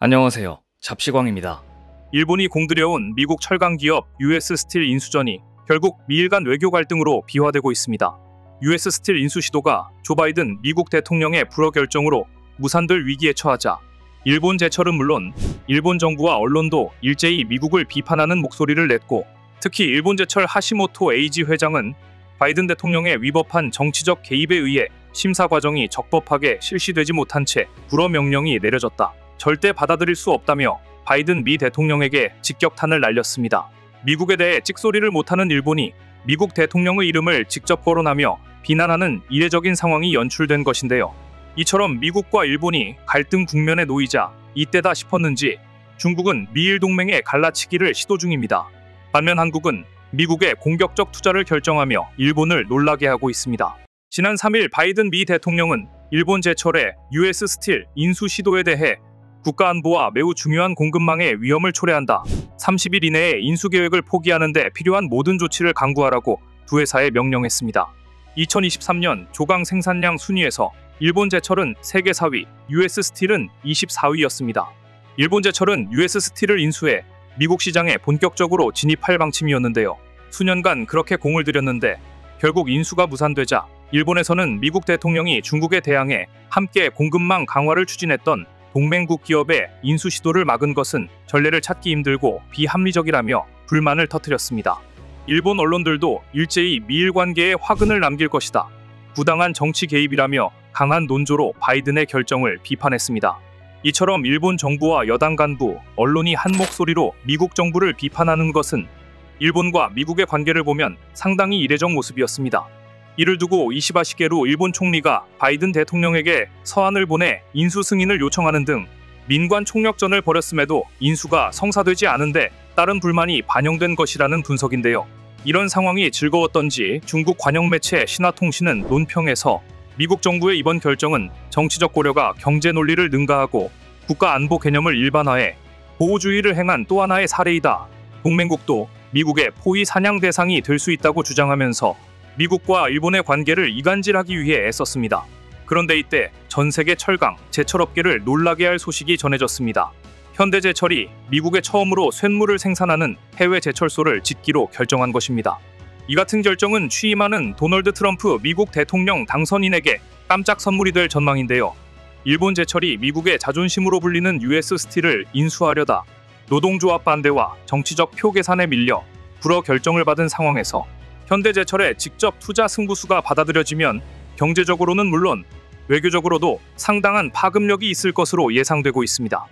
안녕하세요. 잡시광입니다. 일본이 공들여온 미국 철강 기업 US 스틸 인수전이 결국 미일 간 외교 갈등으로 비화되고 있습니다. US 스틸 인수 시도가 조 바이든 미국 대통령의 불허 결정으로 무산될 위기에 처하자 일본 제철은 물론 일본 정부와 언론도 일제히 미국을 비판하는 목소리를 냈고, 특히 일본 제철 하시모토 에이지 회장은 바이든 대통령의 위법한 정치적 개입에 의해 심사 과정이 적법하게 실시되지 못한 채 불허 명령이 내려졌다, 절대 받아들일 수 없다며 바이든 미 대통령에게 직격탄을 날렸습니다. 미국에 대해 찍소리를 못하는 일본이 미국 대통령의 이름을 직접 거론하며 비난하는 이례적인 상황이 연출된 것인데요. 이처럼 미국과 일본이 갈등 국면에 놓이자 이때다 싶었는지 중국은 미일 동맹의 갈라치기를 시도 중입니다. 반면 한국은 미국의 공격적 투자를 결정하며 일본을 놀라게 하고 있습니다. 지난 3일 바이든 미 대통령은 일본 제철의 US 스틸 인수 시도에 대해 국가안보와 매우 중요한 공급망의 위험을 초래한다, 30일 이내에 인수 계획을 포기하는 데 필요한 모든 조치를 강구하라고 두 회사에 명령했습니다. 2023년 조강 생산량 순위에서 일본 제철은 세계 4위, US 스틸은 24위였습니다. 일본 제철은 US 스틸을 인수해 미국 시장에 본격적으로 진입할 방침이었는데요. 수년간 그렇게 공을 들였는데 결국 인수가 무산되자 일본에서는 미국 대통령이 중국에 대항해 함께 공급망 강화를 추진했던 동맹국 기업의 인수 시도를 막은 것은 전례를 찾기 힘들고 비합리적이라며 불만을 터뜨렸습니다. 일본 언론들도 일제히 미일 관계에 화근을 남길 것이다, 부당한 정치 개입이라며 강한 논조로 바이든의 결정을 비판했습니다. 이처럼 일본 정부와 여당 간부, 언론이 한 목소리로 미국 정부를 비판하는 것은 일본과 미국의 관계를 보면 상당히 이례적 모습이었습니다. 이를 두고 이시바 시게루 일본 총리가 바이든 대통령에게 서한을 보내 인수 승인을 요청하는 등 민관 총력전을 벌였음에도 인수가 성사되지 않은데 따른 불만이 반영된 것이라는 분석인데요. 이런 상황이 즐거웠던지 중국 관영 매체 신화통신은 논평에서 미국 정부의 이번 결정은 정치적 고려가 경제 논리를 능가하고 국가 안보 개념을 일반화해 보호주의를 행한 또 하나의 사례이다, 동맹국도 미국의 포위 사냥 대상이 될 수 있다고 주장하면서 미국과 일본의 관계를 이간질하기 위해 애썼습니다. 그런데 이때 전 세계 철강, 제철업계를 놀라게 할 소식이 전해졌습니다. 현대제철이 미국에 처음으로 쇳물을 생산하는 해외 제철소를 짓기로 결정한 것입니다. 이 같은 결정은 취임하는 도널드 트럼프 미국 대통령 당선인에게 깜짝 선물이 될 전망인데요. 일본 제철이 미국의 자존심으로 불리는 US 스틸을 인수하려다 노동조합 반대와 정치적 표 계산에 밀려 불허 결정을 받은 상황에서 현대제철의 직접 투자 승부수가 받아들여지면 경제적으로는 물론 외교적으로도 상당한 파급력이 있을 것으로 예상되고 있습니다.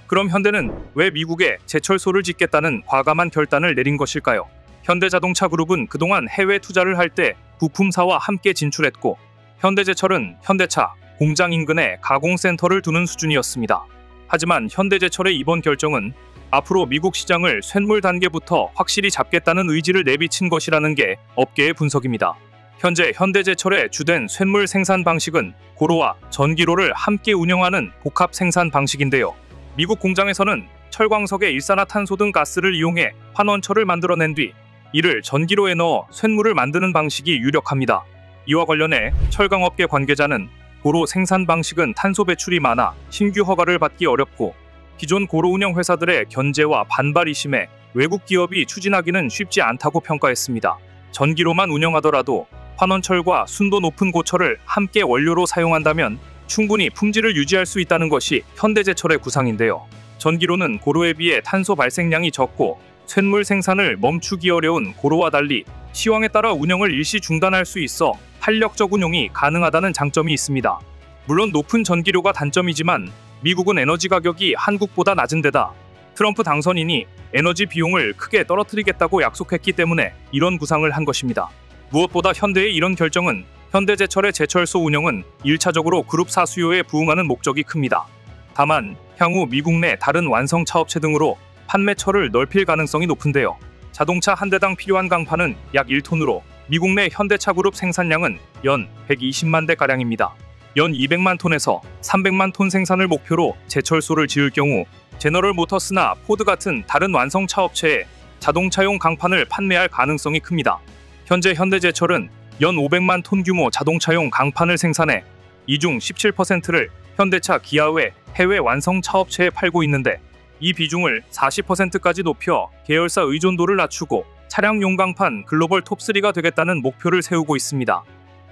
그럼 현대는 왜 미국에 제철소를 짓겠다는 과감한 결단을 내린 것일까요? 현대자동차그룹은 그동안 해외 투자를 할 때 부품사와 함께 진출했고, 현대제철은 현대차 공장 인근에 가공센터를 두는 수준이었습니다. 하지만 현대제철의 이번 결정은 앞으로 미국 시장을 쇳물 단계부터 확실히 잡겠다는 의지를 내비친 것이라는 게 업계의 분석입니다. 현재 현대제철의 주된 쇳물 생산 방식은 고로와 전기로를 함께 운영하는 복합 생산 방식인데요. 미국 공장에서는 철광석의 일산화탄소 등 가스를 이용해 환원철을 만들어낸 뒤 이를 전기로에 넣어 쇳물을 만드는 방식이 유력합니다. 이와 관련해 철강업계 관계자는 고로 생산 방식은 탄소 배출이 많아 신규 허가를 받기 어렵고 기존 고로 운영 회사들의 견제와 반발이 심해 외국 기업이 추진하기는 쉽지 않다고 평가했습니다. 전기로만 운영하더라도 환원철과 순도 높은 고철을 함께 원료로 사용한다면 충분히 품질을 유지할 수 있다는 것이 현대제철의 구상인데요. 전기로는 고로에 비해 탄소 발생량이 적고 쇳물 생산을 멈추기 어려운 고로와 달리 시황에 따라 운영을 일시 중단할 수 있어 탄력적 운용이 가능하다는 장점이 있습니다. 물론 높은 전기료가 단점이지만 미국은 에너지 가격이 한국보다 낮은 데다 트럼프 당선인이 에너지 비용을 크게 떨어뜨리겠다고 약속했기 때문에 이런 구상을 한 것입니다. 무엇보다 현대의 이런 결정은 현대제철의 제철소 운영은 1차적으로 그룹사 수요에 부응하는 목적이 큽니다. 다만 향후 미국 내 다른 완성차 업체 등으로 판매처를 넓힐 가능성이 높은데요. 자동차 한 대당 필요한 강판은 약 1톤으로 미국 내 현대차 그룹 생산량은 연 120만 대가량입니다. 연 200만 톤에서 300만 톤 생산을 목표로 제철소를 지을 경우 제너럴 모터스나 포드 같은 다른 완성차 업체에 자동차용 강판을 판매할 가능성이 큽니다. 현재 현대제철은 연 500만 톤 규모 자동차용 강판을 생산해 이 중 17%를 현대차, 기아 외 해외 완성 차업체에 팔고 있는데 이 비중을 40%까지 높여 계열사 의존도를 낮추고 차량 용광판 글로벌 톱3가 되겠다는 목표를 세우고 있습니다.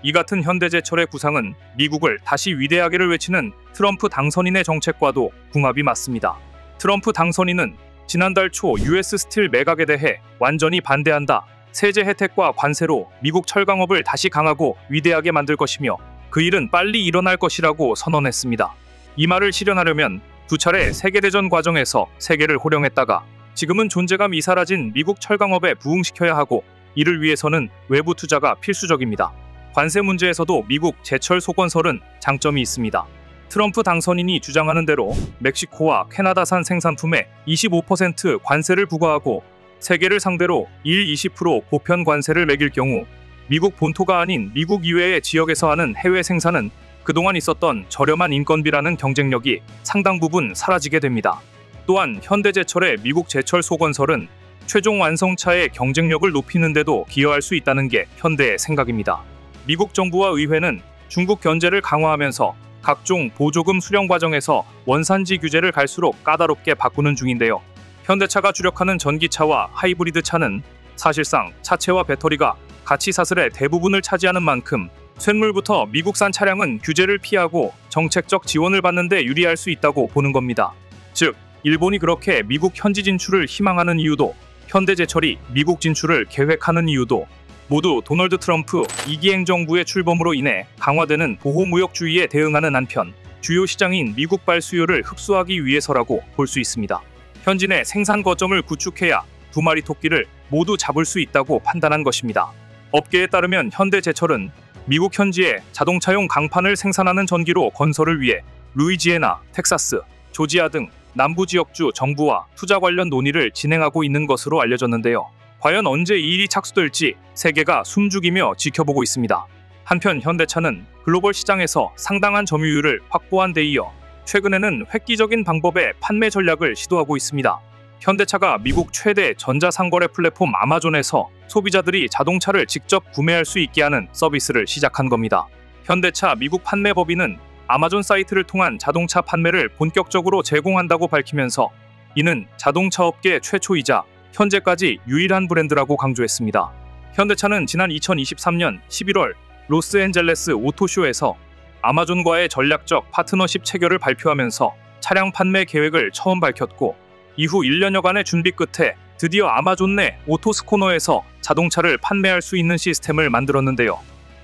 이 같은 현대제철의 구상은 미국을 다시 위대하게를 외치는 트럼프 당선인의 정책과도 궁합이 맞습니다. 트럼프 당선인은 지난달 초 US 스틸 매각에 대해 완전히 반대한다. 세제 혜택과 관세로 미국 철강업을 다시 강하고 위대하게 만들 것이며 그 일은 빨리 일어날 것이라고 선언했습니다. 이 말을 실현하려면 두 차례 세계대전 과정에서 세계를 호령했다가 지금은 존재감이 사라진 미국 철강업에 부응시켜야 하고 이를 위해서는 외부 투자가 필수적입니다. 관세 문제에서도 미국 제철 소건설은 장점이 있습니다. 트럼프 당선인이 주장하는 대로 멕시코와 캐나다산 생산품에 25% 관세를 부과하고 세계를 상대로 20% 보편 관세를 매길 경우 미국 본토가 아닌 미국 이외의 지역에서 하는 해외 생산은 그동안 있었던 저렴한 인건비라는 경쟁력이 상당 부분 사라지게 됩니다. 또한 현대제철의 미국 제철 소건설은 최종 완성차의 경쟁력을 높이는 데도 기여할 수 있다는 게 현대의 생각입니다. 미국 정부와 의회는 중국 견제를 강화하면서 각종 보조금 수령 과정에서 원산지 규제를 갈수록 까다롭게 바꾸는 중인데요. 현대차가 주력하는 전기차와 하이브리드 차는 사실상 차체와 배터리가 가치 사슬의 대부분을 차지하는 만큼 쇳물부터 미국산 차량은 규제를 피하고 정책적 지원을 받는 데 유리할 수 있다고 보는 겁니다. 즉, 일본이 그렇게 미국 현지 진출을 희망하는 이유도 현대제철이 미국 진출을 계획하는 이유도 모두 도널드 트럼프 2기 행정부의 출범으로 인해 강화되는 보호무역주의에 대응하는 한편 주요 시장인 미국발 수요를 흡수하기 위해서라고 볼 수 있습니다. 현진의 생산 거점을 구축해야 두 마리 토끼를 모두 잡을 수 있다고 판단한 것입니다. 업계에 따르면 현대제철은 미국 현지에 자동차용 강판을 생산하는 전기로 건설을 위해 루이지애나, 텍사스, 조지아 등 남부 지역주 정부와 투자 관련 논의를 진행하고 있는 것으로 알려졌는데요. 과연 언제 이 일이 착수될지 세계가 숨죽이며 지켜보고 있습니다. 한편 현대차는 글로벌 시장에서 상당한 점유율을 확보한 데 이어 최근에는 획기적인 방법의 판매 전략을 시도하고 있습니다. 현대차가 미국 최대 전자상거래 플랫폼 아마존에서 소비자들이 자동차를 직접 구매할 수 있게 하는 서비스를 시작한 겁니다. 현대차 미국 판매 법인은 아마존 사이트를 통한 자동차 판매를 본격적으로 제공한다고 밝히면서 이는 자동차 업계 최초이자 현재까지 유일한 브랜드라고 강조했습니다. 현대차는 지난 2023년 11월 로스앤젤레스 오토쇼에서 아마존과의 전략적 파트너십 체결을 발표하면서 차량 판매 계획을 처음 밝혔고 이후 1년여간의 준비 끝에 드디어 아마존 내 오토스코너에서 자동차를 판매할 수 있는 시스템을 만들었는데요.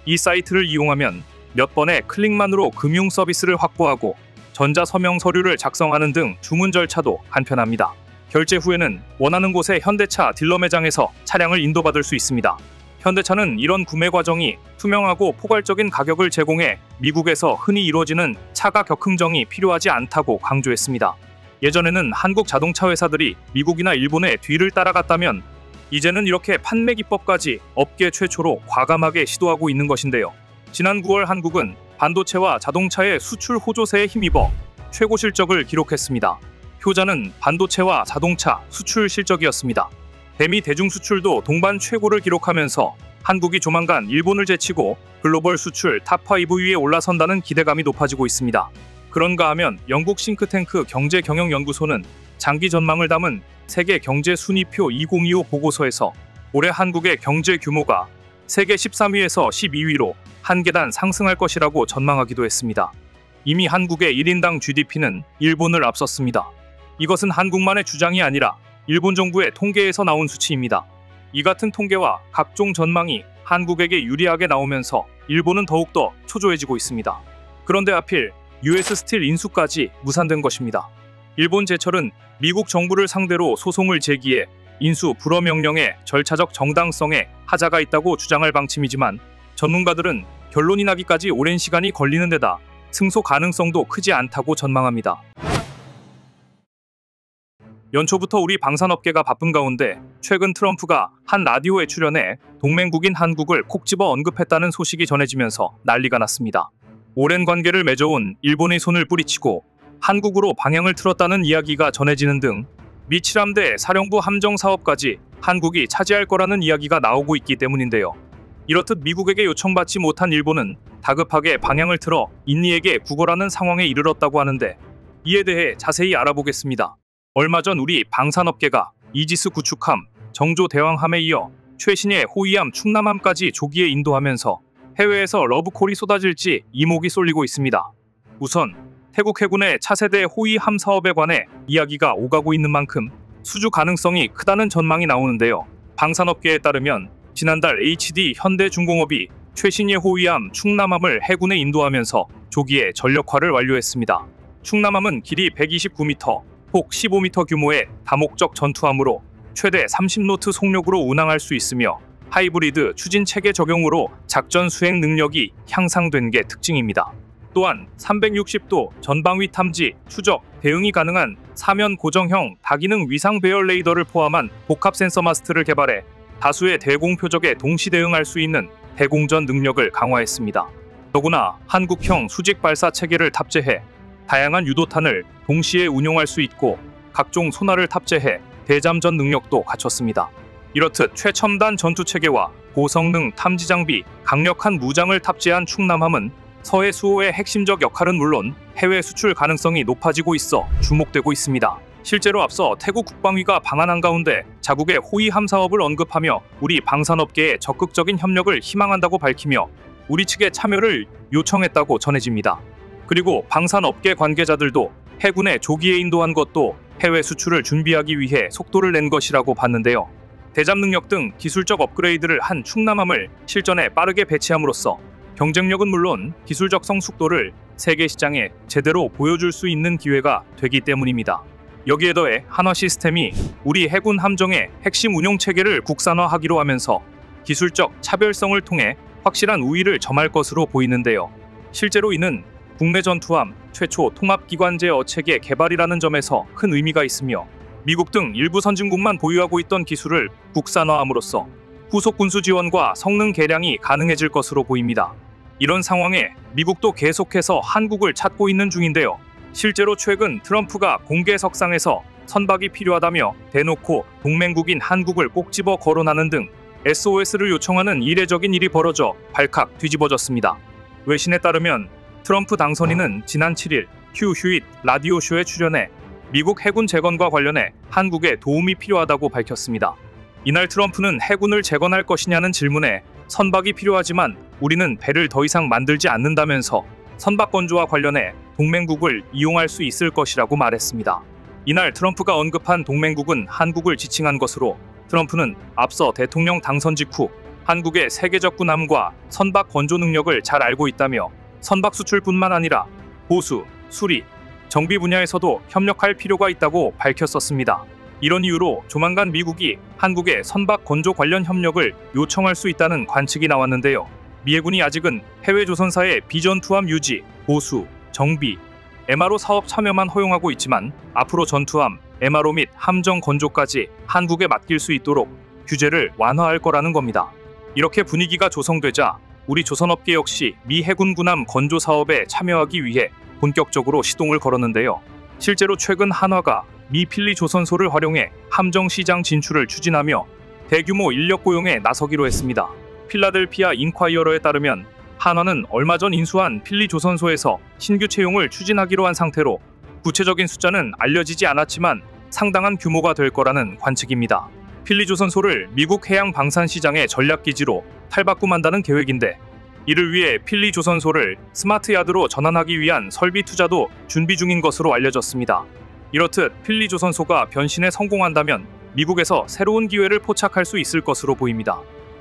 이 사이트를 이용하면 몇 번의 클릭만으로 금융 서비스를 확보하고 전자서명 서류를 작성하는 등 주문 절차도 간편합니다. 결제 후에는 원하는 곳의 현대차 딜러 매장에서 차량을 인도받을 수 있습니다. 현대차는 이런 구매 과정이 투명하고 포괄적인 가격을 제공해 미국에서 흔히 이루어지는 차가 격흥정이 필요하지 않다고 강조했습니다. 예전에는 한국 자동차 회사들이 미국이나 일본의 뒤를 따라갔다면 이제는 이렇게 판매 기법까지 업계 최초로 과감하게 시도하고 있는 것인데요. 지난 9월 한국은 반도체와 자동차의 수출 호조세에 힘입어 최고 실적을 기록했습니다. 효자는 반도체와 자동차 수출 실적이었습니다. 대미 대중 수출도 동반 최고를 기록하면서 한국이 조만간 일본을 제치고 글로벌 수출 탑5 위에 올라선다는 기대감이 높아지고 있습니다. 그런가 하면 영국 싱크탱크 경제경영연구소는 장기 전망을 담은 세계 경제 순위표 2025 보고서에서 올해 한국의 경제 규모가 세계 13위에서 12위로 한 계단 상승할 것이라고 전망하기도 했습니다. 이미 한국의 1인당 GDP는 일본을 앞섰습니다. 이것은 한국만의 주장이 아니라 일본 정부의 통계에서 나온 수치입니다. 이 같은 통계와 각종 전망이 한국에게 유리하게 나오면서 일본은 더욱더 초조해지고 있습니다. 그런데 하필 US 스틸 인수까지 무산된 것입니다. 일본 제철은 미국 정부를 상대로 소송을 제기해 인수 불허 명령의 절차적 정당성에 하자가 있다고 주장할 방침이지만 전문가들은 결론이 나기까지 오랜 시간이 걸리는 데다 승소 가능성도 크지 않다고 전망합니다. 연초부터 우리 방산업계가 바쁜 가운데 최근 트럼프가 한 라디오에 출연해 동맹국인 한국을 콕 집어 언급했다는 소식이 전해지면서 난리가 났습니다. 오랜 관계를 맺어온 일본의 손을 뿌리치고 한국으로 방향을 틀었다는 이야기가 전해지는 등 미 칠함대 사령부 함정 사업까지 한국이 차지할 거라는 이야기가 나오고 있기 때문인데요. 이렇듯 미국에게 요청받지 못한 일본은 다급하게 방향을 틀어 인니에게 구걸하는 상황에 이르렀다고 하는데, 이에 대해 자세히 알아보겠습니다. 얼마 전 우리 방산업계가 이지스 구축함, 정조 대왕함에 이어 최신의 호위함 충남함까지 조기에 인도하면서 해외에서 러브콜이 쏟아질지 이목이 쏠리고 있습니다. 우선 태국 해군의 차세대 호위함 사업에 관해 이야기가 오가고 있는 만큼 수주 가능성이 크다는 전망이 나오는데요. 방산업계에 따르면 지난달 HD 현대중공업이 최신의 호위함 충남함을 해군에 인도하면서 조기에 전력화를 완료했습니다. 충남함은 길이 129m, 폭 15m 규모의 다목적 전투함으로 최대 30노트 속력으로 운항할 수 있으며 하이브리드 추진 체계 적용으로 작전 수행 능력이 향상된 게 특징입니다. 또한 360도 전방위 탐지, 추적, 대응이 가능한 사면 고정형 다기능 위상 배열 레이더를 포함한 복합 센서 마스트를 개발해 다수의 대공 표적에 동시 대응할 수 있는 대공전 능력을 강화했습니다. 더구나 한국형 수직 발사 체계를 탑재해 다양한 유도탄을 동시에 운용할 수 있고 각종 소나를 탑재해 대잠전 능력도 갖췄습니다. 이렇듯 최첨단 전투 체계와 고성능 탐지 장비, 강력한 무장을 탑재한 충남함은 서해 수호의 핵심적 역할은 물론 해외 수출 가능성이 높아지고 있어 주목되고 있습니다. 실제로 앞서 태국 국방위가 방한한 가운데 자국의 호위함 사업을 언급하며 우리 방산업계에 적극적인 협력을 희망한다고 밝히며 우리 측의 참여를 요청했다고 전해집니다. 그리고 방산업계 관계자들도 해군에 조기에 인도한 것도 해외 수출을 준비하기 위해 속도를 낸 것이라고 봤는데요. 대잠 능력 등 기술적 업그레이드를 한 충남함을 실전에 빠르게 배치함으로써 경쟁력은 물론 기술적 성숙도를 세계 시장에 제대로 보여줄 수 있는 기회가 되기 때문입니다. 여기에 더해 한화 시스템이 우리 해군 함정의 핵심 운용 체계를 국산화하기로 하면서 기술적 차별성을 통해 확실한 우위를 점할 것으로 보이는데요. 실제로 이는 국내 전투함 최초 통합기관제 어체계 개발이라는 점에서 큰 의미가 있으며 미국 등 일부 선진국만 보유하고 있던 기술을 국산화함으로써 후속 군수 지원과 성능 개량이 가능해질 것으로 보입니다. 이런 상황에 미국도 계속해서 한국을 찾고 있는 중인데요. 실제로 최근 트럼프가 공개석상에서 선박이 필요하다며 대놓고 동맹국인 한국을 꼭 집어 거론하는 등 SOS를 요청하는 이례적인 일이 벌어져 발칵 뒤집어졌습니다. 외신에 따르면 트럼프 당선인은 지난 7일 휴 휴잇 라디오쇼에 출연해 미국 해군 재건과 관련해 한국에 도움이 필요하다고 밝혔습니다. 이날 트럼프는 해군을 재건할 것이냐는 질문에 선박이 필요하지만 우리는 배를 더 이상 만들지 않는다면서 선박 건조와 관련해 동맹국을 이용할 수 있을 것이라고 말했습니다. 이날 트럼프가 언급한 동맹국은 한국을 지칭한 것으로 트럼프는 앞서 대통령 당선 직후 한국의 세계적 군함과 선박 건조 능력을 잘 알고 있다며 선박 수출뿐만 아니라 보수, 수리, 정비 분야에서도 협력할 필요가 있다고 밝혔었습니다. 이런 이유로 조만간 미국이 한국의 선박 건조 관련 협력을 요청할 수 있다는 관측이 나왔는데요. 미 해군이 아직은 해외 조선사의 비전투함 유지, 보수, 정비, MRO 사업 참여만 허용하고 있지만 앞으로 전투함, MRO 및 함정 건조까지 한국에 맡길 수 있도록 규제를 완화할 거라는 겁니다. 이렇게 분위기가 조성되자 우리 조선업계 역시 미 해군 군함 건조 사업에 참여하기 위해 본격적으로 시동을 걸었는데요. 실제로 최근 한화가 미 필리 조선소를 활용해 함정 시장 진출을 추진하며 대규모 인력 고용에 나서기로 했습니다. 필라델피아 인콰이어러에 따르면 한화는 얼마 전 인수한 필리 조선소에서 신규 채용을 추진하기로 한 상태로 구체적인 숫자는 알려지지 않았지만 상당한 규모가 될 거라는 관측입니다. 필리 조선소를 미국 해양 방산 시장의 전략기지로 탈바꿈한다는 계획인데 이를 위해 필리 조선소를 스마트야드로 전환하기 위한 설비 투자도 준비 중인 것으로 알려졌습니다. 이렇듯 필리 조선소가 변신에 성공한다면 미국에서 새로운 기회를 포착할 수 있을 것으로 보입니다.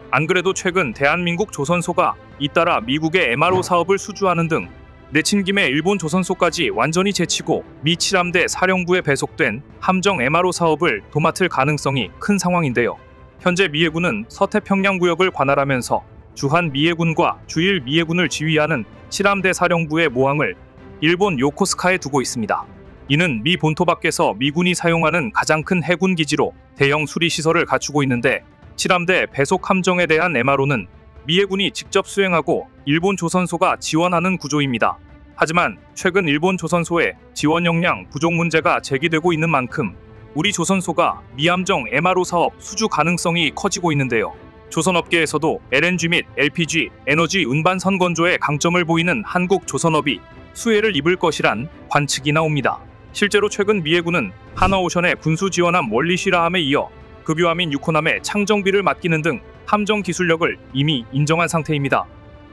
안 그래도 최근 대한민국 조선소가 잇따라 미국의 MRO 사업을 수주하는 등 내친 김에 일본 조선소까지 완전히 제치고 미 7함대 사령부에 배속된 함정 MRO 사업을 도맡을 가능성이 큰 상황인데요. 현재 미 해군은 서태평양 구역을 관할하면서 주한 미 해군과 주일 미 해군을 지휘하는 7함대 사령부의 모항을 일본 요코스카에 두고 있습니다. 이는 미 본토 밖에서 미군이 사용하는 가장 큰 해군 기지로 대형 수리 시설을 갖추고 있는데 7함대 배속 함정에 대한 MRO는 미 해군이 직접 수행하고 일본 조선소가 지원하는 구조입니다. 하지만 최근 일본 조선소의 지원 역량 부족 문제가 제기되고 있는 만큼 우리 조선소가 미 함정 MRO 사업 수주 가능성이 커지고 있는데요. 조선업계에서도 LNG 및 LPG, 에너지 운반 선건조에 강점을 보이는 한국조선업이 수혜를 입을 것이란 관측이 나옵니다. 실제로 최근 미 해군은 한화오션의 군수 지원함 원리시라함에 이어 급유함인 6호함의 창정비를 맡기는 등 함정 기술력을 이미 인정한 상태입니다.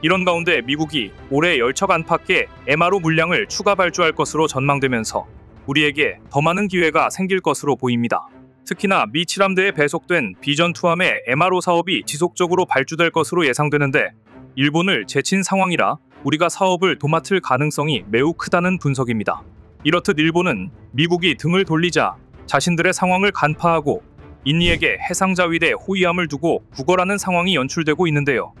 이런 가운데 미국이 올해 열척 안팎의 MRO 물량을 추가 발주할 것으로 전망되면서 우리에게 더 많은 기회가 생길 것으로 보입니다. 특히나 미 7함대에 배속된 비전2함의 MRO 사업이 지속적으로 발주될 것으로 예상되는데 일본을 제친 상황이라 우리가 사업을 도맡을 가능성이 매우 크다는 분석입니다. 이렇듯 일본은 미국이 등을 돌리자 자신들의 상황을 간파하고 인니에게 해상자위대 호위함을 두고 구걸하는 상황이 연출되고 있는데요.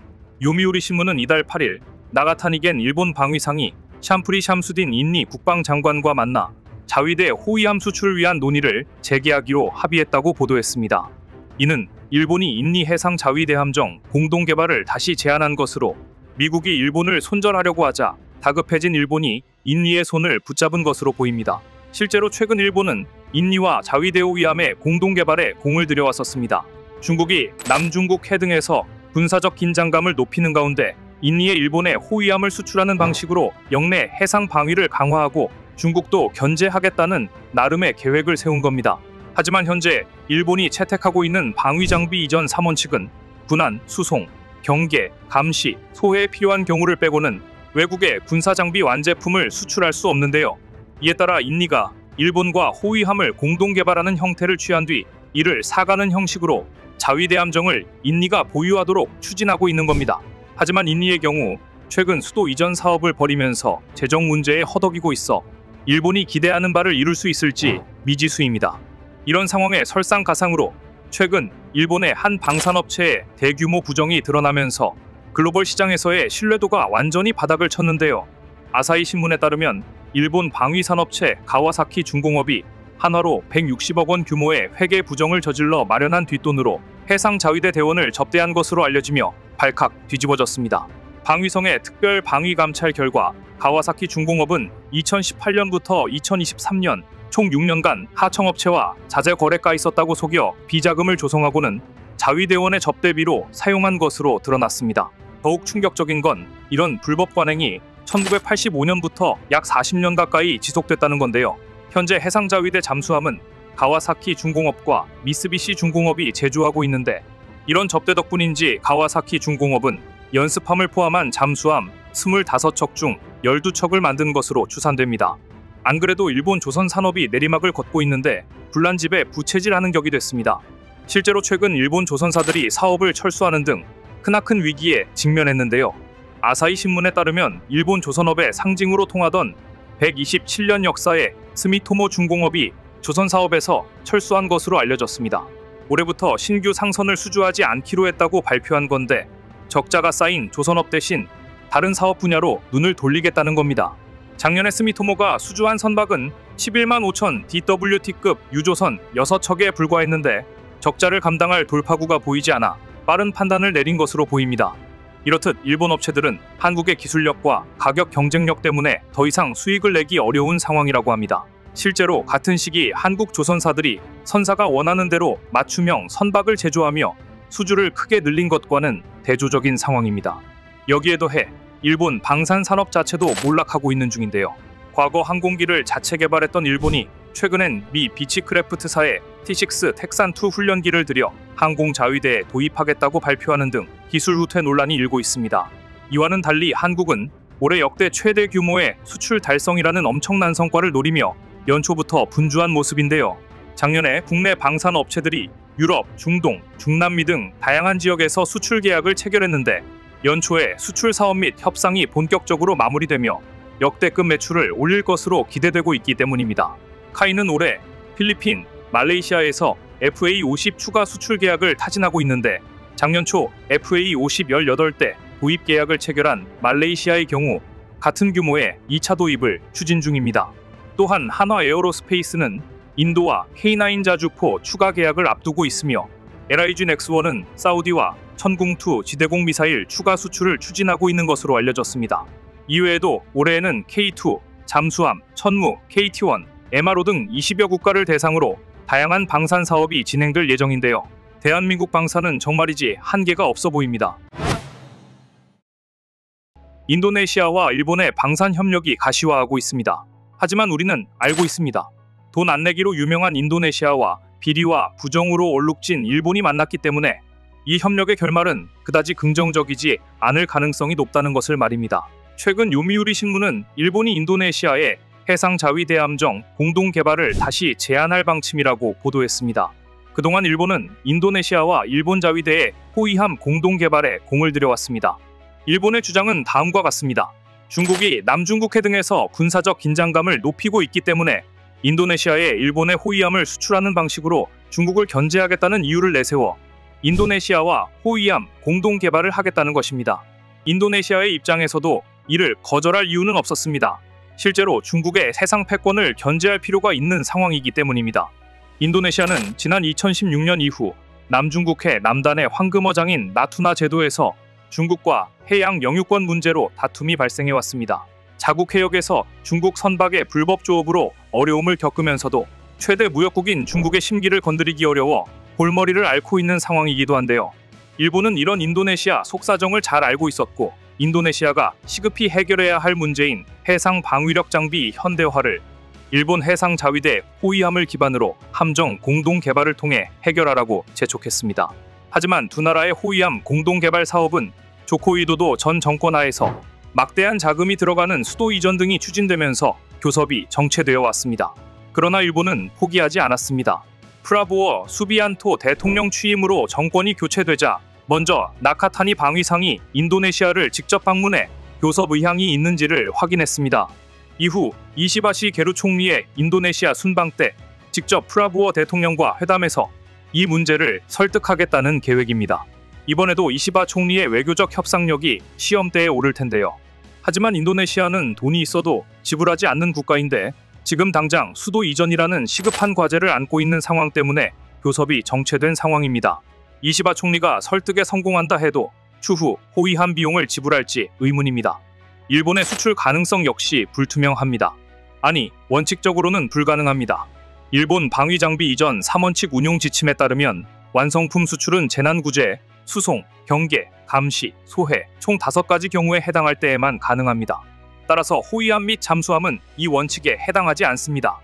요미우리 신문은 이달 8일 나가타니겐 일본 방위상이 샴프리 샴수딘 인니 국방장관과 만나 자위대 호위함 수출을 위한 논의를 재개하기로 합의했다고 보도했습니다. 이는 일본이 인니 해상 자위대 함정 공동 개발을 다시 제안한 것으로 미국이 일본을 손절하려고 하자 다급해진 일본이 인니의 손을 붙잡은 것으로 보입니다. 실제로 최근 일본은 인니와 자위대 호위함의 공동 개발에 공을 들여왔었습니다. 중국이 남중국 해 등에서 군사적 긴장감을 높이는 가운데 인니에 일본에 호위함을 수출하는 방식으로 영내 해상 방위를 강화하고 중국도 견제하겠다는 나름의 계획을 세운 겁니다. 하지만 현재 일본이 채택하고 있는 방위 장비 이전 3원칙은 군안, 수송, 경계, 감시, 소해에 필요한 경우를 빼고는 외국에 군사 장비 완제품을 수출할 수 없는데요. 이에 따라 인니가 일본과 호위함을 공동 개발하는 형태를 취한 뒤 이를 사가는 형식으로 자위대 함정을 인니가 보유하도록 추진하고 있는 겁니다. 하지만 인니의 경우 최근 수도 이전 사업을 벌이면서 재정 문제에 허덕이고 있어 일본이 기대하는 바를 이룰 수 있을지 미지수입니다. 이런 상황에 설상가상으로 최근 일본의 한 방산업체의 대규모 부정이 드러나면서 글로벌 시장에서의 신뢰도가 완전히 바닥을 쳤는데요. 아사히 신문에 따르면 일본 방위산업체 가와사키 중공업이 한화로 160억 원 규모의 회계 부정을 저질러 마련한 뒷돈으로 해상자위대 대원을 접대한 것으로 알려지며 발칵 뒤집어졌습니다. 방위성의 특별 방위감찰 결과 가와사키 중공업은 2018년부터 2023년 총 6년간 하청업체와 자재 거래가 있었다고 속여 비자금을 조성하고는 자위대원의 접대비로 사용한 것으로 드러났습니다. 더욱 충격적인 건 이런 불법 관행이 1985년부터 약 40년 가까이 지속됐다는 건데요. 현재 해상자위대 잠수함은 가와사키 중공업과 미쓰비시 중공업이 제조하고 있는데 이런 접대 덕분인지 가와사키 중공업은 연습함을 포함한 잠수함 25척 중 12척을 만든 것으로 추산됩니다. 안 그래도 일본 조선 산업이 내리막을 걷고 있는데 불난집에 부채질하는 격이 됐습니다. 실제로 최근 일본 조선사들이 사업을 철수하는 등 크나큰 위기에 직면했는데요. 아사히 신문에 따르면 일본 조선업의 상징으로 통하던 127년 역사의 스미토모 중공업이 조선 사업에서 철수한 것으로 알려졌습니다. 올해부터 신규 상선을 수주하지 않기로 했다고 발표한 건데 적자가 쌓인 조선업 대신 다른 사업 분야로 눈을 돌리겠다는 겁니다. 작년에 스미토모가 수주한 선박은 11만 5천 DWT급 유조선 6척에 불과했는데 적자를 감당할 돌파구가 보이지 않아 빠른 판단을 내린 것으로 보입니다. 이렇듯 일본 업체들은 한국의 기술력과 가격 경쟁력 때문에 더 이상 수익을 내기 어려운 상황이라고 합니다. 실제로 같은 시기 한국 조선사들이 선사가 원하는 대로 맞춤형 선박을 제조하며 수주를 크게 늘린 것과는 대조적인 상황입니다. 여기에 더해 일본 방산 산업 자체도 몰락하고 있는 중인데요. 과거 항공기를 자체 개발했던 일본이 최근엔 미 비치크래프트사의 T6 텍산2 훈련기를 들여 항공자위대에 도입하겠다고 발표하는 등 기술 후퇴 논란이 일고 있습니다. 이와는 달리 한국은 올해 역대 최대 규모의 수출 달성이라는 엄청난 성과를 노리며 연초부터 분주한 모습인데요. 작년에 국내 방산 업체들이 유럽, 중동, 중남미 등 다양한 지역에서 수출 계약을 체결했는데 연초에 수출 사업 및 협상이 본격적으로 마무리되며 역대급 매출을 올릴 것으로 기대되고 있기 때문입니다. 카이는 올해 필리핀, 말레이시아에서 FA50 추가 수출 계약을 타진하고 있는데 작년 초 FA50 18대 도입 계약을 체결한 말레이시아의 경우 같은 규모의 2차 도입을 추진 중입니다. 또한 한화 에어로스페이스는 인도와 K9 자주포 추가 계약을 앞두고 있으며 LIG 넥스원은 사우디와 천궁2 지대공 미사일 추가 수출을 추진하고 있는 것으로 알려졌습니다. 이외에도 올해에는 K2, 잠수함, 천무, KT1, MRO 등 20여 국가를 대상으로 다양한 방산 사업이 진행될 예정인데요. 대한민국 방사는 정말이지 한계가 없어 보입니다. 인도네시아와 일본의 방산 협력이 가시화하고 있습니다. 하지만 우리는 알고 있습니다. 돈 안 내기로 유명한 인도네시아와 비리와 부정으로 얼룩진 일본이 만났기 때문에 이 협력의 결말은 그다지 긍정적이지 않을 가능성이 높다는 것을 말입니다. 최근 요미우리 신문은 일본이 인도네시아의 해상 자위 대함정 공동 개발을 다시 제한할 방침이라고 보도했습니다. 그동안 일본은 인도네시아와 일본 자위대의 호위함 공동 개발에 공을 들여왔습니다. 일본의 주장은 다음과 같습니다. 중국이 남중국해 등에서 군사적 긴장감을 높이고 있기 때문에 인도네시아에 일본의 호위함을 수출하는 방식으로 중국을 견제하겠다는 이유를 내세워 인도네시아와 호위함 공동 개발을 하겠다는 것입니다. 인도네시아의 입장에서도 이를 거절할 이유는 없었습니다. 실제로 중국의 해상 패권을 견제할 필요가 있는 상황이기 때문입니다. 인도네시아는 지난 2016년 이후 남중국해 남단의 황금어장인 나투나 제도에서 중국과 해양 영유권 문제로 다툼이 발생해왔습니다. 자국 해역에서 중국 선박의 불법 조업으로 어려움을 겪으면서도 최대 무역국인 중국의 심기를 건드리기 어려워 골머리를 앓고 있는 상황이기도 한데요. 일본은 이런 인도네시아 속사정을 잘 알고 있었고 인도네시아가 시급히 해결해야 할 문제인 해상 방위력 장비 현대화를 일본 해상 자위대 호위함을 기반으로 함정 공동 개발을 통해 해결하라고 재촉했습니다. 하지만 두 나라의 호위함 공동 개발 사업은 조코위도도 전 정권 하에서 막대한 자금이 들어가는 수도 이전 등이 추진되면서 교섭이 정체되어 왔습니다. 그러나 일본은 포기하지 않았습니다. 프라보어 수비안토 대통령 취임으로 정권이 교체되자 먼저 나카타니 방위상이 인도네시아를 직접 방문해 교섭 의향이 있는지를 확인했습니다. 이후 이시바시 게루 총리의 인도네시아 순방 때 직접 프라보어 대통령과 회담해서 이 문제를 설득하겠다는 계획입니다. 이번에도 이시바 총리의 외교적 협상력이 시험대에 오를 텐데요. 하지만 인도네시아는 돈이 있어도 지불하지 않는 국가인데 지금 당장 수도 이전이라는 시급한 과제를 안고 있는 상황 때문에 교섭이 정체된 상황입니다. 이시바 총리가 설득에 성공한다 해도 추후 호위함 비용을 지불할지 의문입니다. 일본의 수출 가능성 역시 불투명합니다. 아니, 원칙적으로는 불가능합니다. 일본 방위장비 이전 3원칙 운용 지침에 따르면 완성품 수출은 재난구제, 수송, 경계, 감시, 소해 총 5가지 경우에 해당할 때에만 가능합니다. 따라서 호위함 및 잠수함은 이 원칙에 해당하지 않습니다.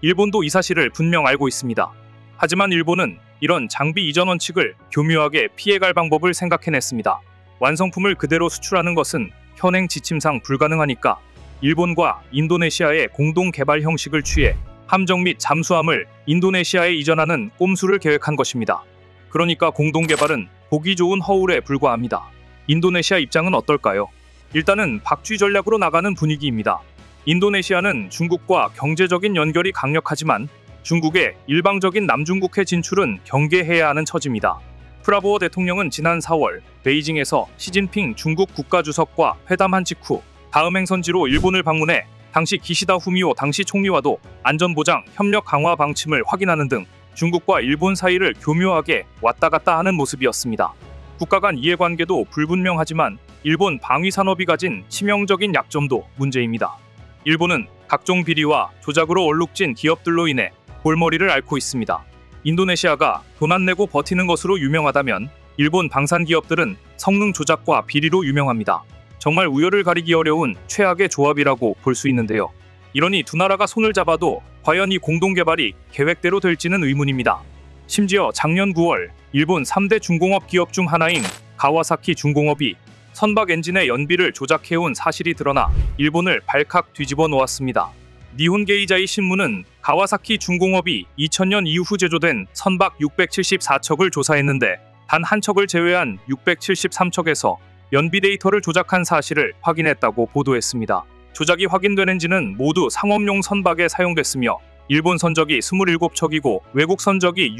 일본도 이 사실을 분명 알고 있습니다. 하지만 일본은 이런 장비 이전 원칙을 교묘하게 피해갈 방법을 생각해냈습니다. 완성품을 그대로 수출하는 것은 현행 지침상 불가능하니까 일본과 인도네시아의 공동 개발 형식을 취해 함정 및 잠수함을 인도네시아에 이전하는 꼼수를 계획한 것입니다. 그러니까 공동 개발은 보기 좋은 허울에 불과합니다. 인도네시아 입장은 어떨까요? 일단은 박쥐 전략으로 나가는 분위기입니다. 인도네시아는 중국과 경제적인 연결이 강력하지만 중국의 일방적인 남중국해 진출은 경계해야 하는 처지입니다. 프라보어 대통령은 지난 4월 베이징에서 시진핑 중국 국가주석과 회담한 직후 다음 행선지로 일본을 방문해 당시 기시다 후미오 당시 총리와도 안전보장 협력 강화 방침을 확인하는 등 중국과 일본 사이를 교묘하게 왔다 갔다 하는 모습이었습니다. 국가 간 이해관계도 불분명하지만 일본 방위산업이 가진 치명적인 약점도 문제입니다. 일본은 각종 비리와 조작으로 얼룩진 기업들로 인해 골머리를 앓고 있습니다. 인도네시아가 돈 안 내고 버티는 것으로 유명하다면 일본 방산 기업들은 성능 조작과 비리로 유명합니다. 정말 우열을 가리기 어려운 최악의 조합이라고 볼 수 있는데요. 이러니 두 나라가 손을 잡아도 과연 이 공동 개발이 계획대로 될지는 의문입니다. 심지어 작년 9월 일본 3대 중공업 기업 중 하나인 가와사키 중공업이 선박 엔진의 연비를 조작해온 사실이 드러나 일본을 발칵 뒤집어 놓았습니다. 니혼게이자이 신문은 가와사키 중공업이 2000년 이후 제조된 선박 674척을 조사했는데 단 한 척을 제외한 673척에서 연비 데이터를 조작한 사실을 확인했다고 보도했습니다. 조작이 확인된 엔진은 모두 상업용 선박에 사용됐으며 일본 선적이 27척이고 외국 선적이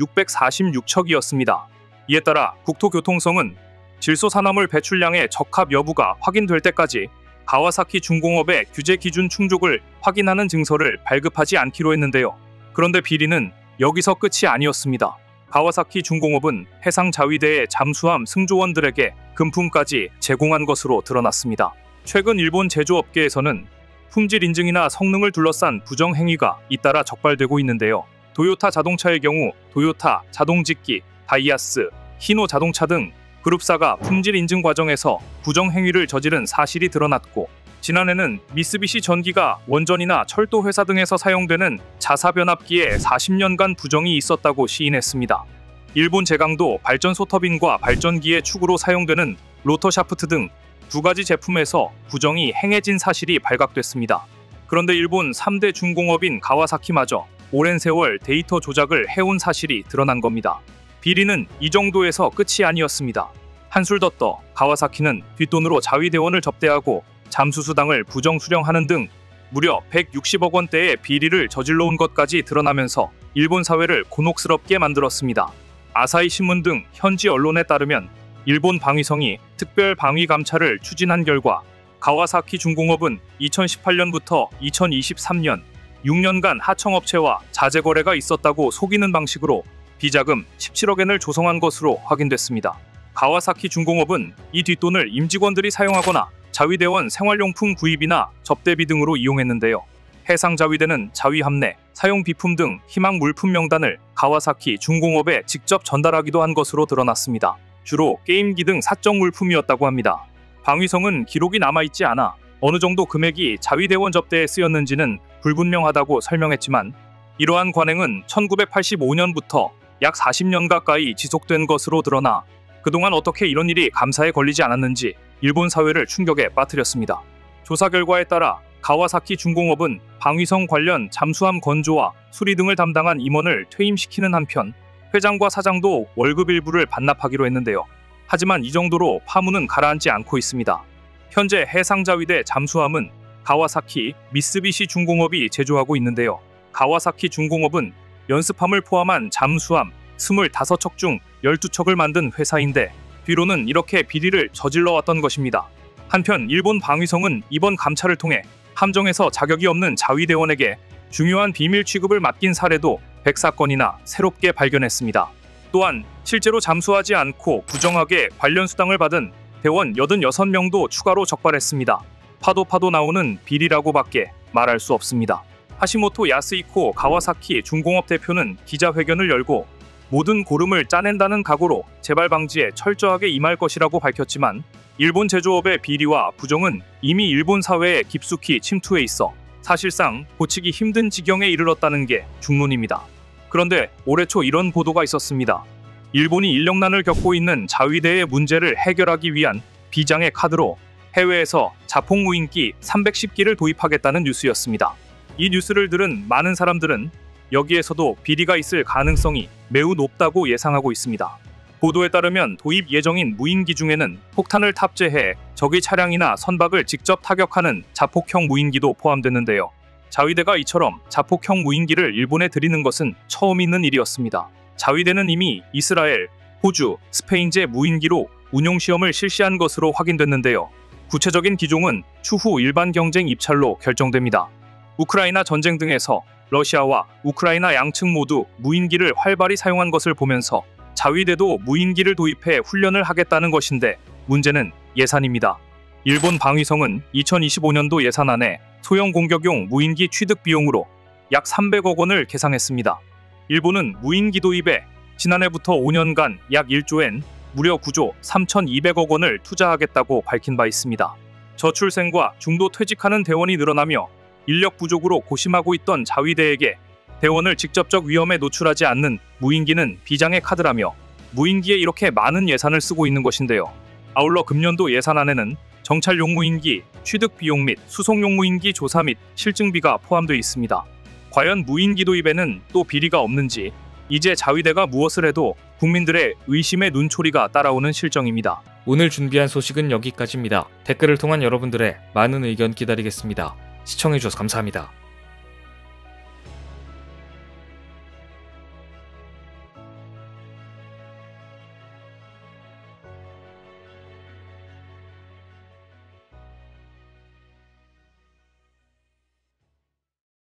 646척이었습니다. 이에 따라 국토교통성은 질소산화물 배출량의 적합 여부가 확인될 때까지 가와사키 중공업의 규제 기준 충족을 확인하는 증서를 발급하지 않기로 했는데요. 그런데 비리는 여기서 끝이 아니었습니다. 가와사키 중공업은 해상 자위대의 잠수함 승조원들에게 금품까지 제공한 것으로 드러났습니다. 최근 일본 제조업계에서는 품질 인증이나 성능을 둘러싼 부정 행위가 잇따라 적발되고 있는데요. 도요타 자동차의 경우 도요타 자동직기 다이아스, 히노 자동차 등 그룹사가 품질 인증 과정에서 부정 행위를 저지른 사실이 드러났고, 지난해는 미쓰비시 전기가 원전이나 철도 회사 등에서 사용되는 자사 변압기에 40년간 부정이 있었다고 시인했습니다. 일본 제강도 발전소 터빈과 발전기의 축으로 사용되는 로터 샤프트 등 2가지 제품에서 부정이 행해진 사실이 발각됐습니다. 그런데 일본 3대 중공업인 가와사키마저 오랜 세월 데이터 조작을 해온 사실이 드러난 겁니다. 비리는 이 정도에서 끝이 아니었습니다. 한술 더 떠 가와사키는 뒷돈으로 자위대원을 접대하고 잠수수당을 부정 수령하는 등 무려 160억 원대의 비리를 저질러온 것까지 드러나면서 일본 사회를 곤혹스럽게 만들었습니다. 아사히 신문 등 현지 언론에 따르면 일본 방위성이 특별 방위 감찰을 추진한 결과 가와사키 중공업은 2018년부터 2023년 6년간 하청업체와 자재 거래가 있었다고 속이는 방식으로 비자금 17억엔을 조성한 것으로 확인됐습니다. 가와사키 중공업은 이 뒷돈을 임직원들이 사용하거나 자위대원 생활용품 구입이나 접대비 등으로 이용했는데요. 해상자위대는 자위 함내, 사용 비품 등 희망 물품 명단을 가와사키 중공업에 직접 전달하기도 한 것으로 드러났습니다. 주로 게임기 등 사적 물품이었다고 합니다. 방위성은 기록이 남아있지 않아 어느 정도 금액이 자위대원 접대에 쓰였는지는 불분명하다고 설명했지만, 이러한 관행은 1985년부터 약 40년 가까이 지속된 것으로 드러나 그동안 어떻게 이런 일이 감사에 걸리지 않았는지 일본 사회를 충격에 빠뜨렸습니다. 조사 결과에 따라 가와사키 중공업은 방위성 관련 잠수함 건조와 수리 등을 담당한 임원을 퇴임시키는 한편 회장과 사장도 월급 일부를 반납하기로 했는데요. 하지만 이 정도로 파문은 가라앉지 않고 있습니다. 현재 해상자위대 잠수함은 가와사키, 미쓰비시 중공업이 제조하고 있는데요. 가와사키 중공업은 연습함을 포함한 잠수함 25척 중 12척을 만든 회사인데 뒤로는 이렇게 비리를 저질러왔던 것입니다. 한편 일본 방위성은 이번 감찰을 통해 함정에서 자격이 없는 자위대원에게 중요한 비밀 취급을 맡긴 사례도 104건이나 새롭게 발견했습니다. 또한 실제로 잠수하지 않고 부정하게 관련 수당을 받은 대원 86명도 추가로 적발했습니다. 파도 나오는 비리라고밖에 말할 수 없습니다. 하시모토 야스히코 가와사키 중공업 대표는 기자회견을 열고 모든 고름을 짜낸다는 각오로 재발 방지에 철저하게 임할 것이라고 밝혔지만, 일본 제조업의 비리와 부정은 이미 일본 사회에 깊숙이 침투해 있어 사실상 고치기 힘든 지경에 이르렀다는 게 중론입니다. 그런데 올해 초 이런 보도가 있었습니다. 일본이 인력난을 겪고 있는 자위대의 문제를 해결하기 위한 비장의 카드로 해외에서 자폭 무인기 310기를 도입하겠다는 뉴스였습니다. 이 뉴스를 들은 많은 사람들은 여기에서도 비리가 있을 가능성이 매우 높다고 예상하고 있습니다. 보도에 따르면 도입 예정인 무인기 중에는 폭탄을 탑재해 적의 차량이나 선박을 직접 타격하는 자폭형 무인기도 포함됐는데요. 자위대가 이처럼 자폭형 무인기를 일본에 들이는 것은 처음 있는 일이었습니다. 자위대는 이미 이스라엘, 호주, 스페인제 무인기로 운용시험을 실시한 것으로 확인됐는데요. 구체적인 기종은 추후 일반 경쟁 입찰로 결정됩니다. 우크라이나 전쟁 등에서 러시아와 우크라이나 양측 모두 무인기를 활발히 사용한 것을 보면서 자위대도 무인기를 도입해 훈련을 하겠다는 것인데, 문제는 예산입니다. 일본 방위성은 2025년도 예산안에 소형 공격용 무인기 취득 비용으로 약 300억 원을 계상했습니다. 일본은 무인기 도입에 지난해부터 5년간 약 1조엔 무려 9조 3,200억 원을 투자하겠다고 밝힌 바 있습니다. 저출생과 중도 퇴직하는 대원이 늘어나며 인력 부족으로 고심하고 있던 자위대에게 대원을 직접적 위험에 노출하지 않는 무인기는 비장의 카드라며 무인기에 이렇게 많은 예산을 쓰고 있는 것인데요. 아울러 금년도 예산안에는 정찰용 무인기, 취득 비용 및 수송용 무인기 조사 및 실증비가 포함되어 있습니다. 과연 무인기 도입에는 또 비리가 없는지 이제 자위대가 무엇을 해도 국민들의 의심의 눈초리가 따라오는 실정입니다. 오늘 준비한 소식은 여기까지입니다. 댓글을 통한 여러분들의 많은 의견 기다리겠습니다. 시청해주셔서 감사합니다.